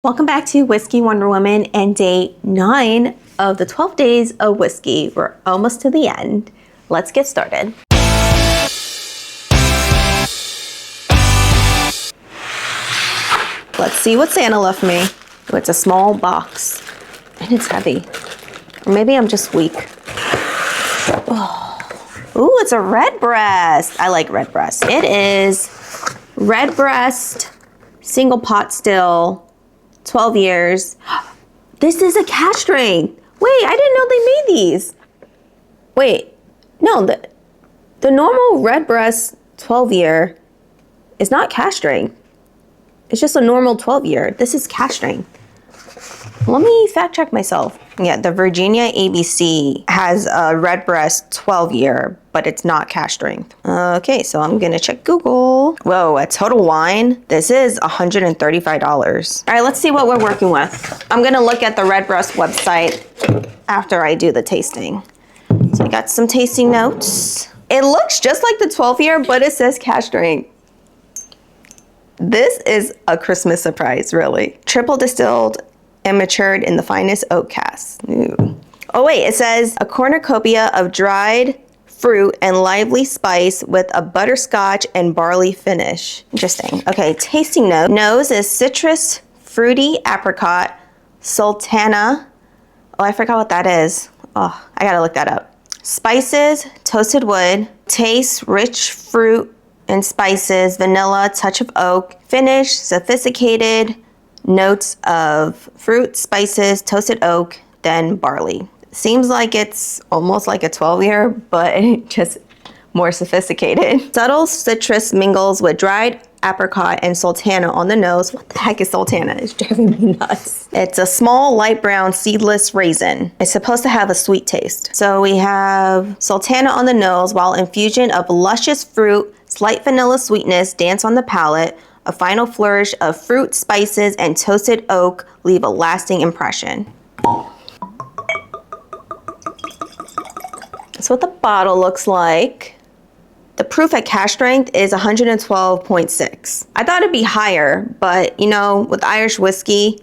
Welcome back to Whiskey Wonder Woman and day 9 of the 12 days of whiskey. We're almost to the end. Let's get started. Let's see what Santa left me. Oh, it's a small box and it's heavy. Or maybe I'm just weak. Oh. Ooh, it's a redbreast. I like redbreast. It is redbreast, single pot still. 12 years. This is a cask strength. Wait, I didn't know they made these. Wait, no, the normal redbreast 12 year is not cask strength. It's just a normal 12 year. This is cask strength. Let me fact check myself. Yeah, the Virginia ABC has a redbreast 12 year, but it's not cask strength. Okay, so I'm gonna check Google. Whoa, at Total Wine, this is $135. All right, let's see what we're working with. I'm gonna look at the redbreast website after I do the tasting. So I got some tasting notes. It looks just like the 12 year, but it says cask strength. This is a Christmas surprise, really. Triple distilled and matured in the finest oak casks. Ooh. Oh wait, it says a cornucopia of dried fruit and lively spice with a butterscotch and barley finish. Interesting. Okay, tasting note. Nose is citrus, fruity apricot, sultana. Oh, I forgot what that is. Oh, I gotta look that up. Spices, toasted wood. Taste, rich fruit and spices, vanilla, touch of oak. Finish, sophisticated. Notes of fruit, spices, toasted oak, then barley. Seems like it's almost like a 12 year, but just more sophisticated. Subtle citrus mingles with dried apricot and sultana on the nose. What the heck is sultana? It's driving me nuts. It's a small light brown seedless raisin. It's supposed to have a sweet taste. So we have sultana on the nose while infusion of luscious fruit, slight vanilla sweetness dance on the palate. A final flourish of fruit, spices, and toasted oak leave a lasting impression. That's what the bottle looks like. The proof at cask strength is 112.6. I thought it'd be higher, but you know, with Irish whiskey,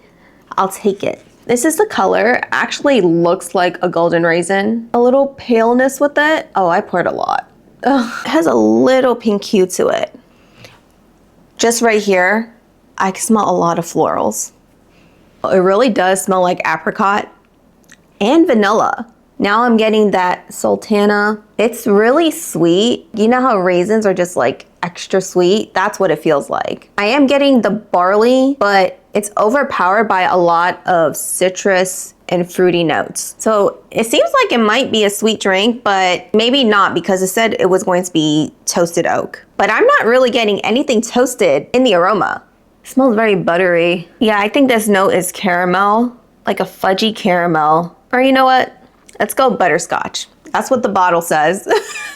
I'll take it. This is the color. Actually looks like a golden raisin. A little paleness with it. Oh, I poured a lot. Ugh, it has a little pink hue to it. Just right here, I can smell a lot of florals. It really does smell like apricot and vanilla. Now I'm getting that sultana. It's really sweet. You know how raisins are just like extra sweet? That's what it feels like. I am getting the barley, but it's overpowered by a lot of citrus and fruity notes. So it seems like it might be a sweet drink, but maybe not because it said it was going to be toasted oak. But I'm not really getting anything toasted in the aroma. It smells very buttery. Yeah, I think this note is caramel, like a fudgy caramel. Or you know what? Let's go butterscotch. That's what the bottle says.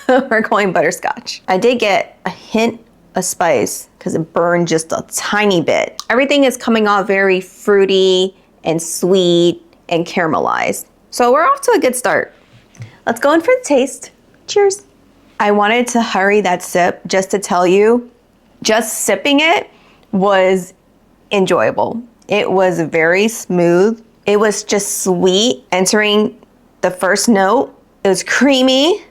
We're going butterscotch. I did get a hint of spice because it burned just a tiny bit. Everything is coming off very fruity and sweet and caramelized. So we're off to a good start. Let's go in for the taste. Cheers. I wanted to hurry that sip just to tell you, just sipping it was enjoyable. It was very smooth. It was just sweet entering the first note. It was creamy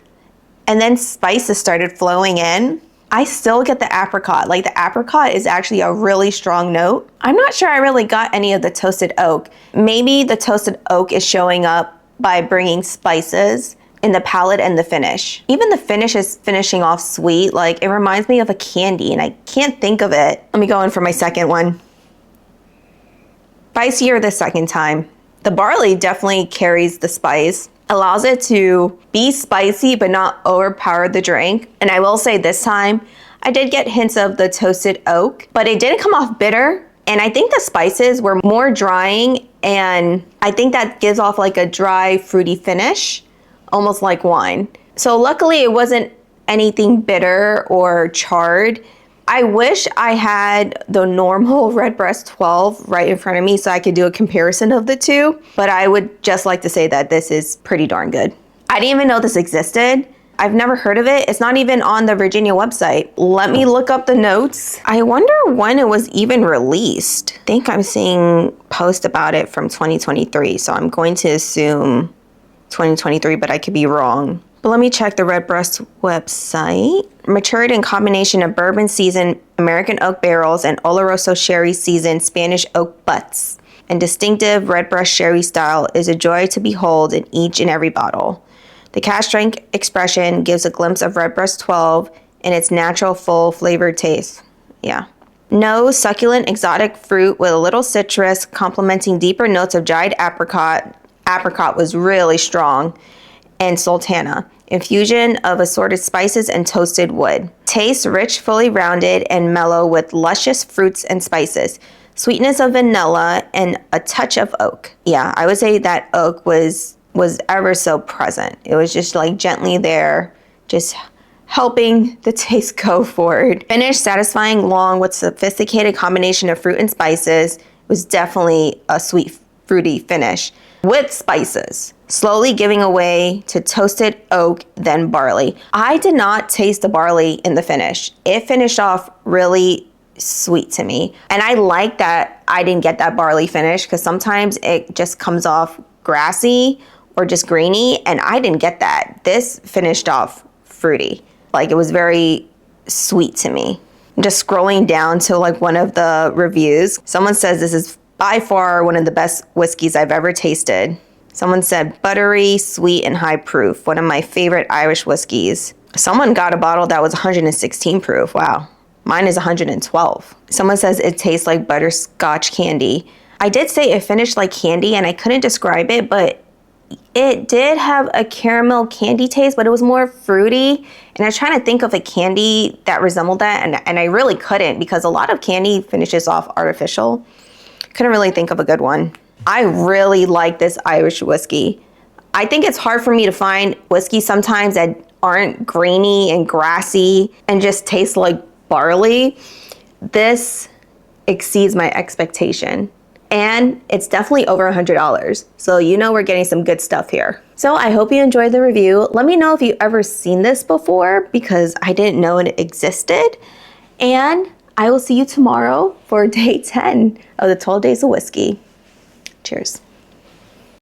and then spices started flowing in. I still get the apricot. Like the apricot is actually a really strong note. I'm not sure I really got any of the toasted oak. Maybe the toasted oak is showing up by bringing spices in the palate and the finish. Even the finish is finishing off sweet. Like it reminds me of a candy and I can't think of it. Let me go in for my second one. Spicier the second time. The barley definitely carries the spice. Allows it to be spicy but not overpower the drink. And I will say this time, I did get hints of the toasted oak, but it didn't come off bitter. And I think the spices were more drying and I think that gives off like a dry, fruity finish, almost like wine. So luckily it wasn't anything bitter or charred. I wish I had the normal redbreast 12 right in front of me so I could do a comparison of the two, but I would just like to say that this is pretty darn good. I didn't even know this existed. I've never heard of it. It's not even on the Virginia website. Let me look up the notes. I wonder when it was even released. I think I'm seeing posts about it from 2023, so I'm going to assume 2023, but I could be wrong. But let me check the Redbreast website. Matured in combination of bourbon seasoned American oak barrels and Oloroso sherry seasoned Spanish oak butts. And distinctive Redbreast sherry style is a joy to behold in each and every bottle. The cask strength expression gives a glimpse of Redbreast 12 in its natural, full flavored taste. Yeah. No succulent exotic fruit with a little citrus, complementing deeper notes of dried apricot. Apricot was really strong. And sultana. Infusion of assorted spices and toasted wood. Taste rich, fully rounded, and mellow with luscious fruits and spices. Sweetness of vanilla and a touch of oak. Yeah, I would say that oak was ever so present. It was just like gently there, just helping the taste go forward. Finish satisfying, long with sophisticated combination of fruit and spices. It was definitely a sweet, fruity finish with spices. Slowly giving away to toasted oak, then barley. I did not taste the barley in the finish. It finished off really sweet to me. And I like that I didn't get that barley finish because sometimes it just comes off grassy or just grainy, and I didn't get that. This finished off fruity. Like, it was very sweet to me. Just scrolling down to like one of the reviews, someone says this is by far one of the best whiskeys I've ever tasted. Someone said buttery, sweet, and high proof. One of my favorite Irish whiskeys. Someone got a bottle that was 116 proof. Wow. Mine is 112. Someone says it tastes like butterscotch candy. I did say it finished like candy, and I couldn't describe it, but it did have a caramel candy taste, but it was more fruity. And I was trying to think of a candy that resembled that, and I really couldn't, because a lot of candy finishes off artificial. Couldn't really think of a good one. I really like this Irish whiskey. I think it's hard for me to find whiskey sometimes that aren't grainy and grassy and just taste like barley. This exceeds my expectation. And it's definitely over $100. So you know we're getting some good stuff here. So I hope you enjoyed the review. Let me know if you've ever seen this before, because I didn't know it existed. And I will see you tomorrow for day 10 of the 12 Days of Whiskey. Cheers.